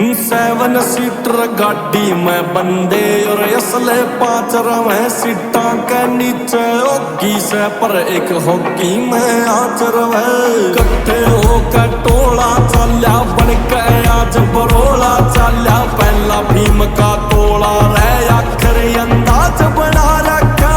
7 seater गाड़ी में बंदे और असले 5 रवे सीटा के नीचे होकी से पर एक हॉकी में आच रवे कट्ठे होकर टोला चल्या बन के आज बरोला चल्या पहला भीम का तोला रे आखिर अंदाज बना रखा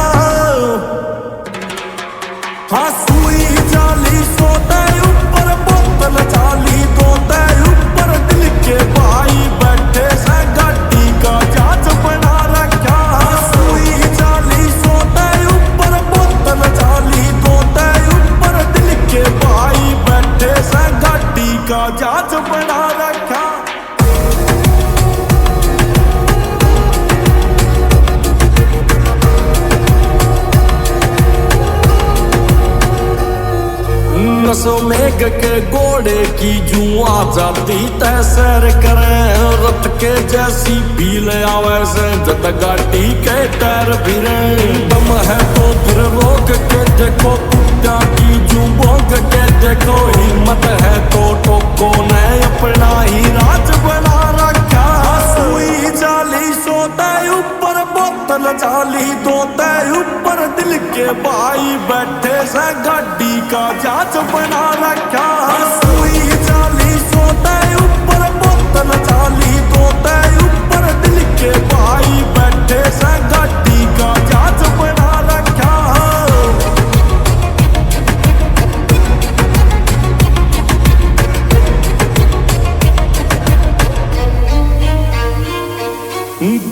हाँ सुई जाली सोते ऊपर बोतल जाली दोते ऊपर दिल के भाई बैठे से गाड़ी का जांच बना रखा सुई जाली सोते ऊपर बोतल जाली दोते ऊपर दिल के भाई बैठे से गाड़ी का जांच बना रखा नसों में के घोड़े की जुआ जाती तय सैर करे रथ के जैसी भील आवे से जद गाड़ी के टायर फिरे दम है तो फिर रोक के देखो कुत्ता की जू भोंक के देखो हिम्मत है तो टोको ने अपना ही राज बना रखा सुई जाली सोते ऊपर बोतल जाली दोते ऊपर दिल के भाई बैठे से गाड़ी का जांच बना रखा सुई जाली सोते ऊपर बोतल जाली दोते ऊपर दिल के भाई बैठे से गाड़ी का जांच बना रखा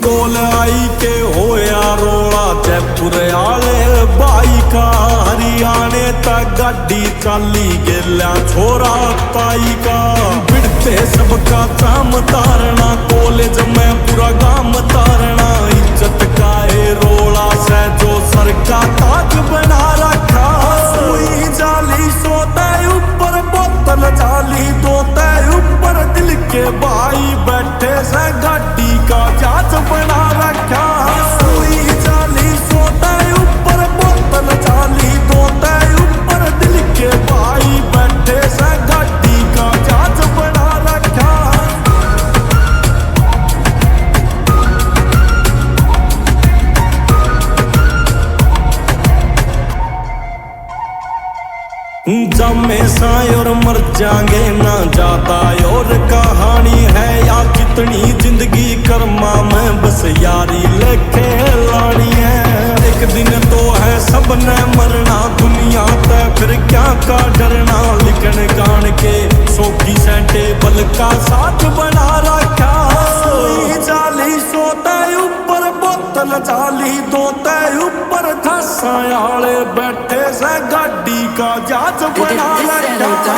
कोल आई के होया रोला जयपुर आले बाई का हरियाणे तक गाड़ी चाली गेल्या छोरा ताई का बिड़ते सबका चाम तारना कॉलेज में पूरा गाम तारना इज्जत का है रोला से जो सर का ताज बना रखा सुई जाली सोते ऊपर बोतल जाली दोते ऊपर दिल के भाई बैठे से गाड़ी का जांच बना रखा सुई जाली सोते ऊपर बोतल जाली दोते ऊपर दिल के भाई बैठे से गाड़ी का जांच बना रखा जमे साए और मर जाएंगे ना जाता और कहानी है या कितनी जिंदगी कर्मा में बस यारी लेके लानी है एक दिन तो है सबने मरना दुनिया पे फिर क्या का डरना लिखन गान के 100 की टेबल का साथ बना रखा सुई जाली सोते ऊपर बोतल जाली दोते ऊपर धसायाले बैठे से गाड़ी का जांच बना रखा